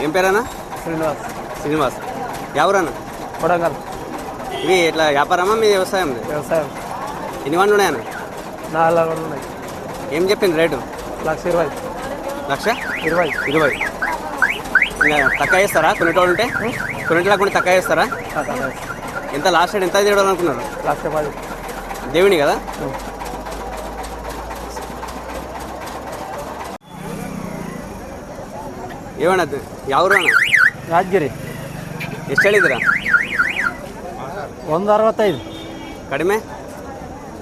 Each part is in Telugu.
ఏం పేరన్నా? శ్రీనివాస్. శ్రీనివాస్. ఎవరన్నా? కొడంగల్. ఇవి ఇట్లా వ్యాపారమా మీ వ్యవసాయం? వ్యవసాయం. ఎన్ని వండ్లు ఉన్నాయన్న? 4 వండ్లు ఉన్నాయి. ఏం చెప్పింది రేటు? 1,20,000. 1,20,000. ఇంకా తక్కువ చేస్తారా కొనేటోళ్ళు ఉంటే? కొనేటోళ్ళ కూడా తక్కువ చేస్తారా? ఎంత లాస్ట్ రేట్ ఎంత తీయడం అనుకున్నారు? 1,10,000. దేవుని కదా. ఏమన్నా ఎవరు అన్న? ಯಾದಗಿರಿ. ಎಷ್ಟು ಹೇಳಿದ್ದೀರಾ? 165. ಕಡಿಮೆ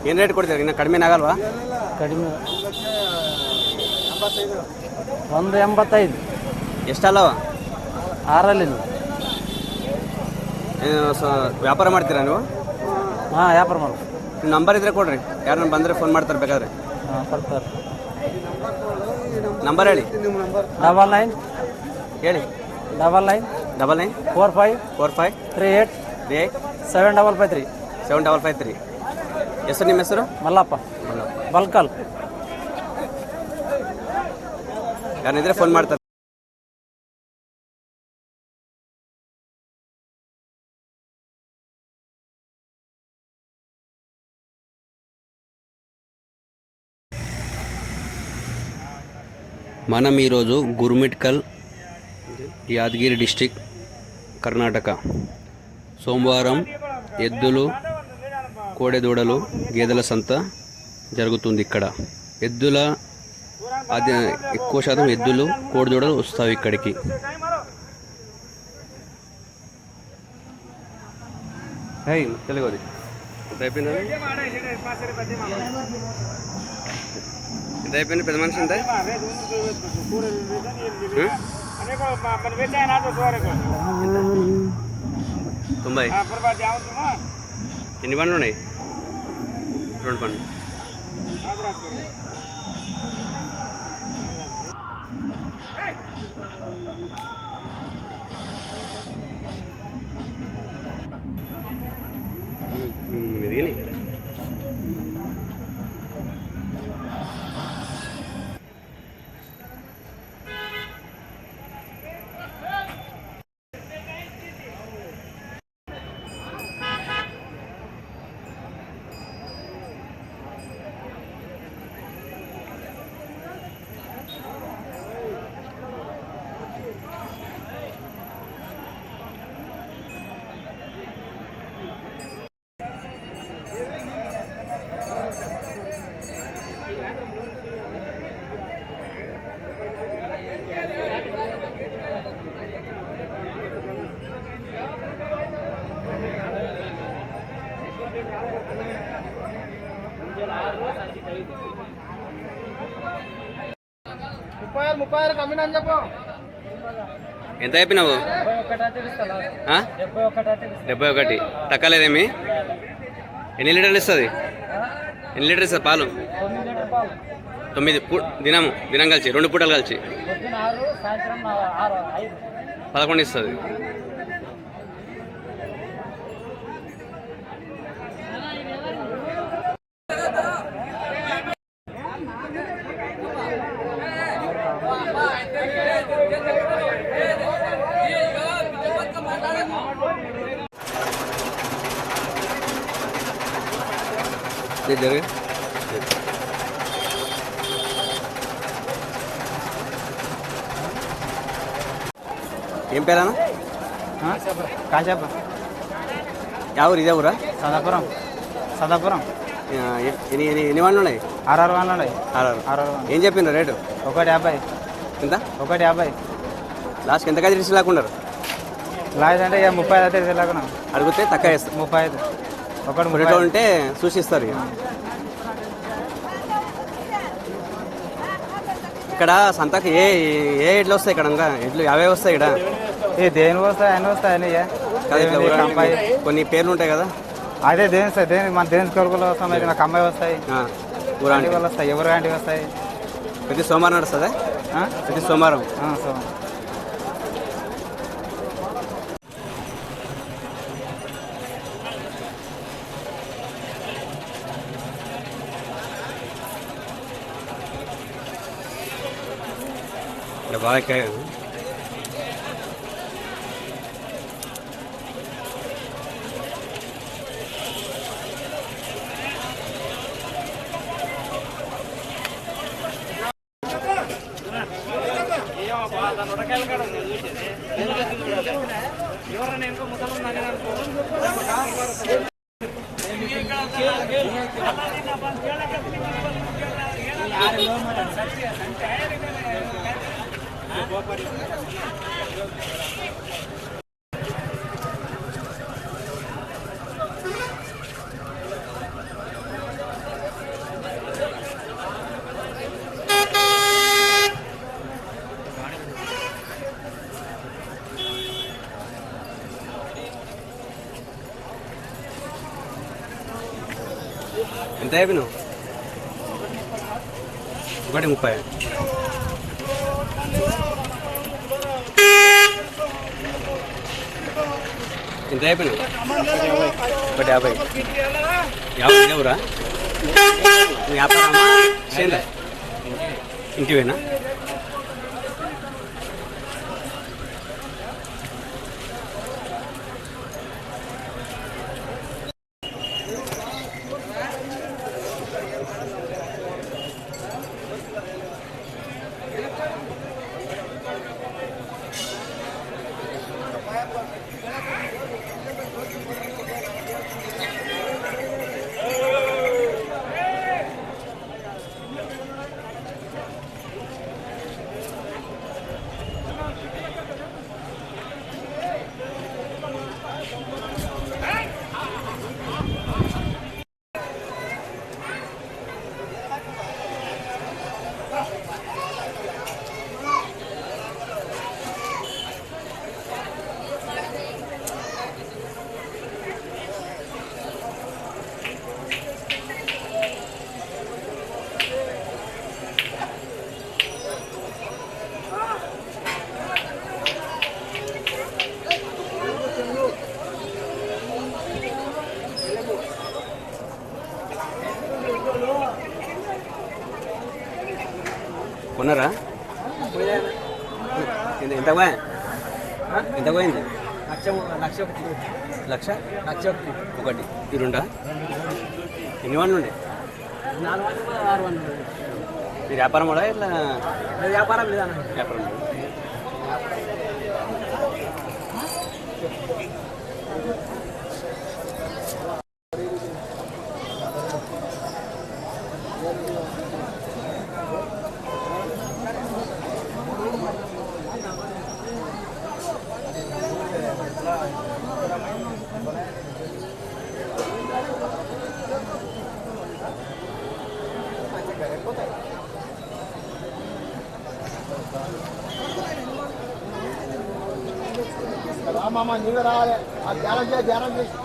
ಏನು ರೇಟ್ ಕೊಡ್ತೀರಾ? ಇನ್ನು ಕಡಿಮೆ ಆಗಲ್ವಾ? ಕಡಿಮೆ 185. ಎಷ್ಟಲ್ಲವ? 6 ವ್ಯಾಪಾರ ಮಾಡ್ತೀರಾ ನೀವು? ಹಾಂ, ವ್ಯಾಪಾರ ಮಾಡು. ನಿಮ್ಮ ನಂಬರ್ ಇದ್ರೆ ಕೊಡ್ರಿ, ಯಾರನ್ನ ಬಂದರೆ ಫೋನ್ ಮಾಡ್ತಾರೆ ಬೇಕಾದ್ರೆ. ಹಾಂ, ಬರ್ತಾರೆ. ನಂಬರ್ ಹೇಳಿ. 99 ಹೇಳಿ. 99 45 45 38 7553. 7553. ಹೆಸರು ನಿಮ್ಮ ಹೆಸರು? ಮಲ್ಲಪ್ಪ. ಬಲ್ಕಲ್. ಯಾರನ್ನಿದ್ರೆ ಫೋನ್ ಮಾಡ್ತಾರೆ. మనం ఈరోజు గుర్మిట్కల్, యాదగిరి డిస్టిక్, కర్ణాటక. సోమవారం ఎద్దులు, కోడెదూడలు, గేదెల సంత జరుగుతుంది ఇక్కడ. ఎద్దుల అది ఎక్కువ శాతం ఎద్దులు, కోడెదూడలు వస్తాయి ఇక్కడికి. తెలుగుది ఎంత అయిపోయింది? పెద్ద మనిషి ఎంత? 90. ఎన్ని పండ్లు ఉన్నాయి? 2 పండ్లు. ఇది ఎంత అయిపోయినావు? 71. తక్కలేదేమి? ఎన్ని లీటర్లు ఇస్తుంది? ఎన్ని లీటర్ ఇస్తుంది పాలు? 9 దినం కలిసి 2 పూటలు కలిసి 11 ఇస్తుంది. జరిగే ఏం పేరన్నా? కాశాప. ఎవరు? ఇదే ఊరా? సదాపురం. ఎన్ని వండ్లు ఉన్నాయి? 6 వండ్లు ఉన్నాయి. 6. ఏం చెప్పిండ్రు రేటు? 150. ఎంత? 150. లాస్ట్కి ఎంతగా తీసి లేకున్నారు? లాస్ట్ అంటే 35 అయితే లేకున్నా. అడిగితే తక్కువ వేస్తారు. 35. ఒకటి రేటు ఉంటే సూచిస్తారు. ఇక్కడ సంతకి ఏ ఎడ్లు వస్తాయి? ఇక్కడ ఎడ్లు అవే వస్తాయి ఇక్కడ. దేని వస్తాయి? అన్నీ వస్తాయి. అన్నీ కొన్ని పేర్లు ఉంటాయి కదా. అదే దేని మన దేని కొడుకులు వస్తాం. అయితే నాకు అమ్మాయి వస్తాయి, ఊరాంటి వాళ్ళు వస్తాయి. ఎవరు ఆంటీ వస్తాయి? ప్రతి సోమవారం నడుస్తుందా? ప్రతి సోమవారం. బాగా ఎంత అయిపోయి నువ్వు 1:30 ఎంత అయిపోయినావు 1:50 ఎవరా వ్యాపారమా చేయండి ఇంటివేనా కొన్నారా ఎంత పోయా ఎంత పోయింది 1,00,000 ఒకటి ఈ రెండా ఎన్ని వాళ్ళు ఉండే 400 600 మీరు వ్యాపారం కూడా ఇట్లా వ్యాపారం లేదా వ్యాపారం మామ నీవే రావాలి ధ్యానం చేసి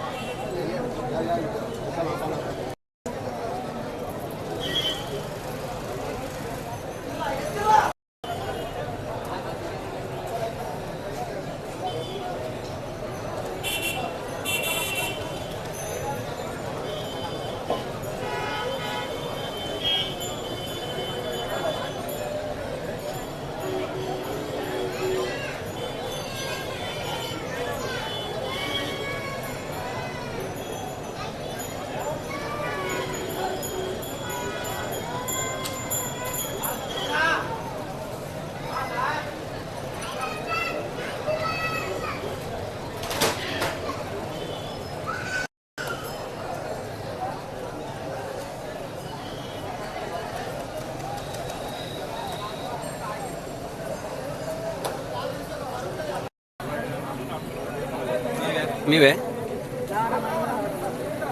మీవే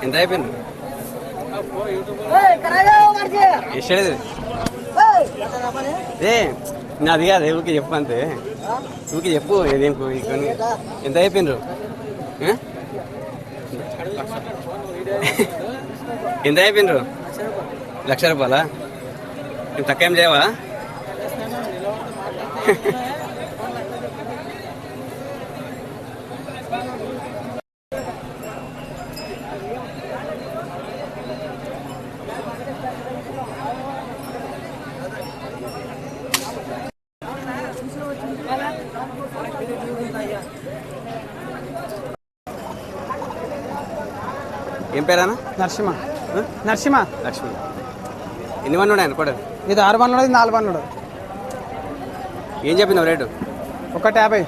ఎంత అయిపోయింది ఇష్టలేదు ఏ నాది కాదు ఊరికి చెప్పు అంతే ఊరికి చెప్పు ఏదేం కొన్ని ఎంత అయిపోయినరు ఎంత అయిపోయినరు 1,00,000 రూపాయలా నువ్వు తక్కువ ఏం చేయవా ఏం పేరానా నరసింహ లక్ష్మి ఎన్ని మంది ఉన్నాయి అనుకోండి ఇది 6 బండ్లు 4 బండ్లు ఏం చెప్పినావు రేటు? 150.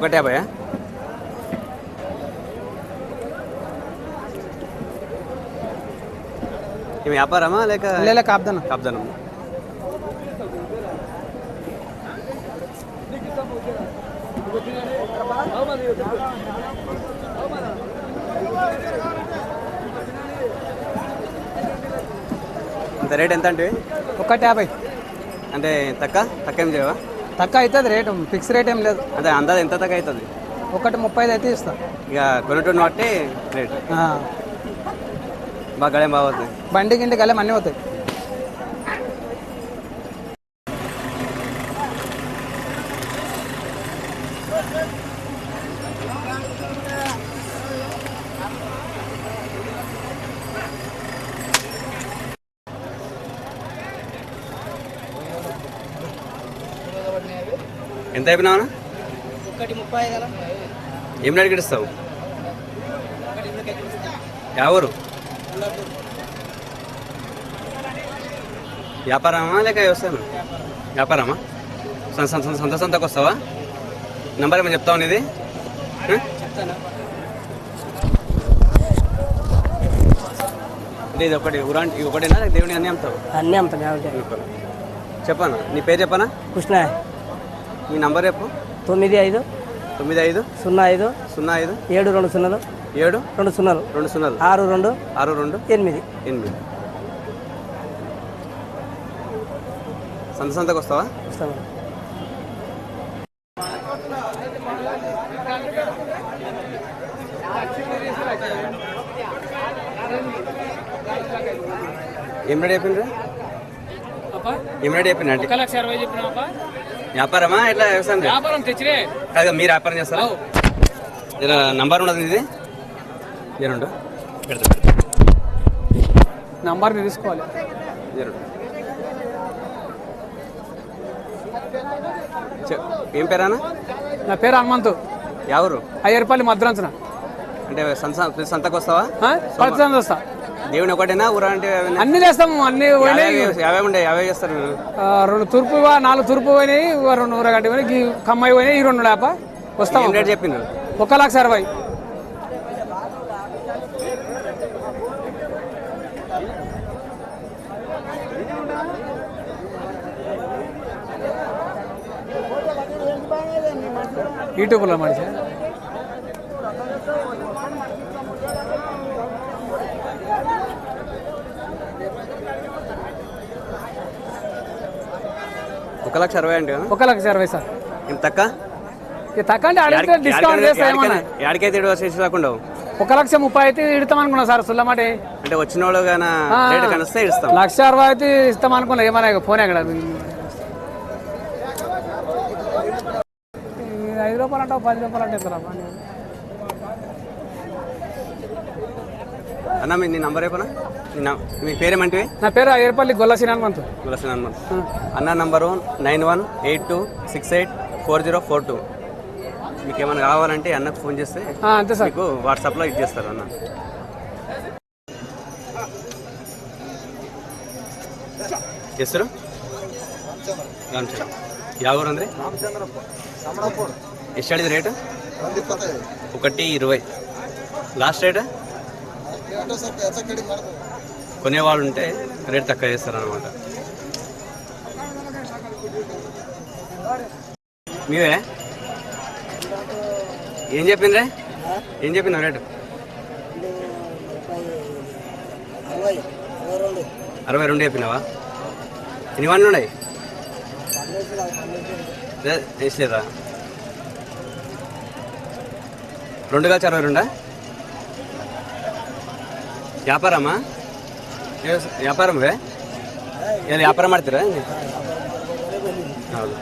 150. ఇవి వ్యాపారమా లేక కాపుదన. కాపుదనం? ఇంత రేట్ ఎంత అంటే? 150. అంటే తక్కువ ఏం చేయవా? తక్కువ అవుతుంది రేటు, ఫిక్స్ రేట్ ఏం లేదు. అదే అందాజ ఎంత తక్కువ అవుతుంది? 135 అయితే ఇస్తా. ఇక కొనేటోని బట్టి రేట్ బాగా గడేం బాగుతుంది. బండి గిండి గలేం అన్నీ అవుతాయి. ఎంత అయిపోయినావా? 135. ఏం రేటు గిడిస్తావు? ఎవరు వ్యాపారమా లేక వ్యవసాయం? వ్యాపారమా? సంతకు వస్తావా? నంబర్ ఏమైనా చెప్తావు ఇది? ఇది ఒకటి ఒకటేనా దేవుని అన్నీ అమ్ముతావు? అన్నీ అమ్ముతాను. చెప్పాను. నీ పేరు చెప్పనా? కృష్ణ. మీ నంబర్ చెప్పు. 95 95 05 05 720 7 20 20 62 62 8. సంతకు వస్తావా? వస్తాను. ఏం రేట్ చెప్పిండ్రు? ఏం రేట్ చెప్పిండ్రు అంటే? 160 చెప్పినా. వ్యాపారమా ఎట్లా వ్యవసాయం? వ్యాపారం తెచ్చిరే కాదు, మీరు వ్యాపారం చేస్తారా? నంబర్ ఉండదు ఇది? జరుండు పెడతా. నంబర్ తీసుకోవాలి. జరుండు. ఏం పేరానా? నా పేరు హనుమంతు. ఎవరు? అయ్యర్పల్లి మద్రాంచన. అంటే సంతకు వస్తావా? ప్రతిదాని వస్తా. దేవుని ఒకటేనా ఊరా? అంటే అన్ని చేస్తాము. అన్ని యాభై ఉండే 50 చేస్తారు. 2 తూర్పు 4 తూర్పు పోయినాయి, 2 ఊరగడ్డి పోయినాయి, కమ్మాయి పోయినాయి, ఈ 2 లేప వస్తాం. ఏం రేట్ చెప్పిండ్రు? 160. యూట్యూబ్లో మనిషి ఒక 160 అంటే 160 సార్. ఏం తక్కువ? తక్కువ అంటే అడిగితే డిస్కౌంట్ చేస్తామన్నా. ఎక్కడికైతే చేసేదాకుండా 130,000 అయితే ఇడతాం అనుకున్నా సార్. సుల్లమాట అంటే వచ్చిన వాళ్ళు రేటు కనిస్తే ఇస్తాం. 160,000 అయితే ఇస్తాం అనుకున్నా. ఏమన్నా ఫోన్ ఎక్కడ 5 రూపాయలు అంటావు, 10 రూపాయలు అంటే ఇస్తారా? అన్న నీ నంబర్ చెప్పనా? మీ పేరేమంటివి? నా పేరు అయ్యర్పల్లి గొల్లసిన హనుమంతు. అన్న నంబరు 9182684042. మీకు ఏమైనా కావాలంటే అన్నకు ఫోన్ చేస్తే అంతే సార్, మీకు వాట్సాప్లో ఇచ్చేస్తారు. అన్న చేస్తారు. యావూరు ಅಂದ್ರೆ ಎಷ್ಟು ಹೇಳಿದ ರೇಟ್? 120. లాస్ట్ రేట్ కొనేవాళ్ళు ఉంటే రేట్ తక్కువ చేస్తారు అన్నమాట. మీవే ఏం చెప్పిండ్రే? ఏం చెప్పిన రేటు? 62 చెప్పినావా? ఎన్ని వన్లు ఉన్నాయి? వేసలేదా? 2 కలిసి 62. వ్యాపారమా? ವ್ಯಾಪಾರವೇ? ಏನು ವ್ಯಾಪಾರ ಮಾಡ್ತೀರಾ? ಹೌದು.